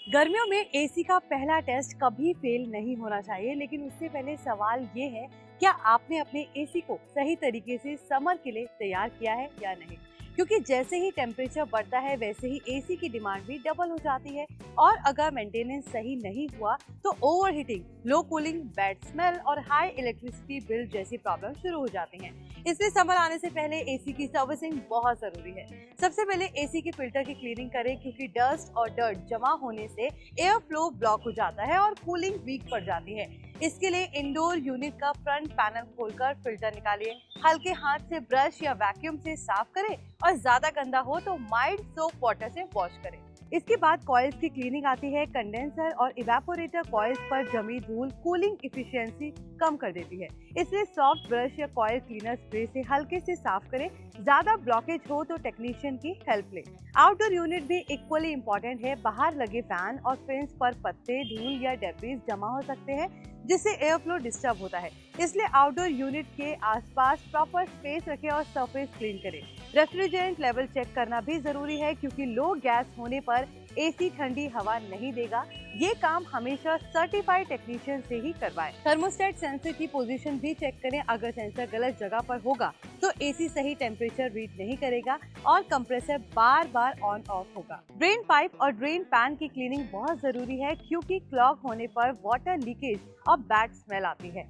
गर्मियों में एसी का पहला टेस्ट कभी फेल नहीं होना चाहिए, लेकिन उससे पहले सवाल ये है, क्या आपने अपने एसी को सही तरीके से समर के लिए तैयार किया है या नहीं। क्योंकि जैसे ही टेम्परेचर बढ़ता है वैसे ही एसी की डिमांड भी डबल हो जाती है। और अगर मेंटेनेंस सही नहीं हुआ तो ओवरहीटिंग, लो कूलिंग, बैड स्मेल और हाई इलेक्ट्रिसिटी बिल जैसी प्रॉब्लम शुरू हो जाती हैं। इसलिए समर आने से पहले एसी की सर्विसिंग बहुत जरूरी है। सबसे पहले एसी के फिल्टर की क्लीनिंग करें, क्योंकि डस्ट और डर्ट जमा होने से एयर फ्लो ब्लॉक हो जाता है और कूलिंग वीक पड़ जाती है। इसके लिए इंडोर यूनिट का फ्रंट पैनल खोलकर फिल्टर निकालिए, हल्के हाथ से ब्रश या वैक्यूम से साफ करें और ज्यादा गंदा हो तो माइल्ड सोप वाटर से वॉश करें। इसके बाद कॉइल्स की क्लीनिंग आती है। कंडेंसर और इवेपोरेटर कॉइल्स पर जमी धूल कूलिंग इफिशियंसी कम कर देती है, इसलिए सॉफ्ट ब्रश या कॉइल क्लीनर स्प्रे से हल्के से साफ करें। ज्यादा ब्लॉकेज हो तो टेक्नीशियन की हेल्प लें। आउटडोर यूनिट भी इक्वली इम्पोर्टेंट है। बाहर लगे फैन और फेंस पर पत्ते, धूल या डेब्रिस जमा हो सकते हैं, जिससे एयर फ्लो डिस्टर्ब होता है। इसलिए आउटडोर यूनिट के आसपास प्रॉपर स्पेस रखें और सरफेस क्लीन करें। रेफ्रिजरेंट लेवल चेक करना भी जरूरी है, क्योंकि लो गैस होने पर एसी ठंडी हवा नहीं देगा। ये काम हमेशा सर्टिफाइड टेक्नीशियन से ही करवाएं। थर्मोस्टेट सेंसर की पोजीशन भी चेक करें। अगर सेंसर गलत जगह पर होगा तो एसी सही टेम्परेचर रीड नहीं करेगा और compressor bar bar on off होगा। ड्रेन पाइप और ड्रेन पैन की क्लीनिंग बहुत जरूरी है, क्योंकि क्लॉग होने पर वाटर लीकेज और बैड स्मेल आती है।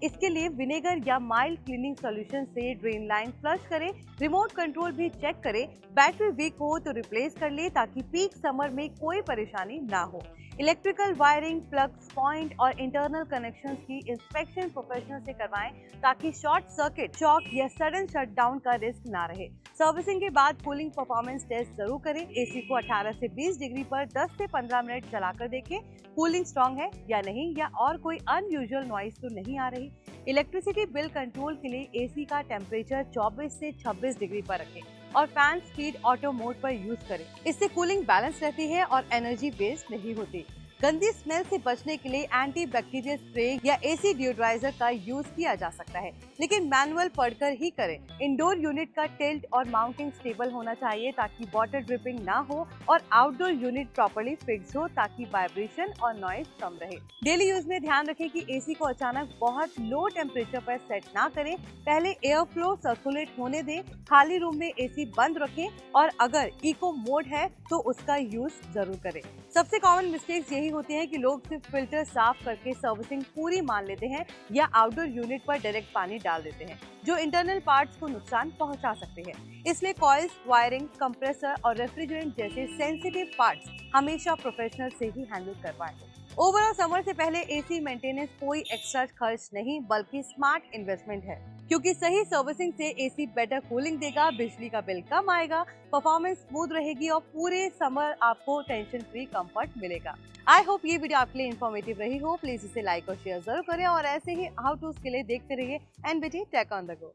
इसके लिए विनेगर या माइल्ड क्लीनिंग सॉल्यूशन से ड्रेन लाइन फ्लश करें। रिमोट कंट्रोल भी चेक करें। बैटरी वीक हो तो रिप्लेस कर ले, ताकि पीक समर में कोई परेशानी ना हो। इलेक्ट्रिकल वायरिंग, प्लग्स, पॉइंट और इंटरनल कनेक्शंस की इंस्पेक्शन प्रोफेशनल से करवाएं, ताकि शॉर्ट सर्किट, शॉक या सडन शटडाउन का रिस्क ना रहे। सर्विसिंग के बाद कूलिंग परफॉर्मेंस टेस्ट जरूर करें। एसी को 18 से 20 डिग्री पर 10 से 15 मिनट चलाकर देखें, कूलिंग स्ट्रांग है या नहीं, या और कोई अनयूजुअल नॉइस तो नहीं आ रही। इलेक्ट्रिसिटी बिल कंट्रोल के लिए एसी का टेम्परेचर 24 से 26 डिग्री पर रखें और फैन स्पीड ऑटो मोड पर यूज करें। इससे कूलिंग बैलेंस रहती है और एनर्जी वेस्ट नहीं होती। गंदी स्मेल से बचने के लिए एंटी बैक्टीरियल स्प्रे या एसी डिओड्राइजर का यूज किया जा सकता है, लेकिन मैनुअल पढ़कर ही करें। इंडोर यूनिट का टिल्ट और माउंटिंग स्टेबल होना चाहिए, ताकि वाटर ड्रिपिंग ना हो, और आउटडोर यूनिट प्रॉपर्ली फिक्स हो, ताकि वाइब्रेशन और नॉइज कम रहे। डेली यूज में ध्यान रखें कि एसी को अचानक बहुत लो टेम्परेचर पर सेट ना करें। पहले एयर फ्लो सर्कुलेट होने दें। खाली रूम में एसी बंद रखें और अगर इको मोड है तो उसका यूज जरूर करें। सबसे कॉमन मिस्टेक्स यही होती है कि लोग सिर्फ फिल्टर साफ करके सर्विसिंग पूरी मान लेते हैं या आउटडोर यूनिट पर डायरेक्ट पानी डाल देते हैं, जो इंटरनल पार्ट्स को नुकसान पहुंचा सकते हैं। इसलिए कॉइल्स, वायरिंग, कंप्रेसर और रेफ्रिजरेंट जैसे सेंसिटिव पार्ट्स हमेशा प्रोफेशनल से ही हैंडल करवाएं। ओवरऑल समर से पहले एसी मेंटेनेंस कोई एक्स्ट्रा खर्च नहीं, बल्कि स्मार्ट इन्वेस्टमेंट है, क्योंकि सही सर्विसिंग से एसी बेटर कूलिंग देगा, बिजली का बिल कम आएगा, परफॉर्मेंस स्मूथ रहेगी और पूरे समर आपको टेंशन फ्री कंफर्ट मिलेगा। आई होप ये वीडियो आपके लिए इन्फॉर्मेटिव रही हो। प्लीज इसे लाइक और शेयर जरूर करें और ऐसे ही हाउ टूज के लिए देखते रहिए NBT tech on the go.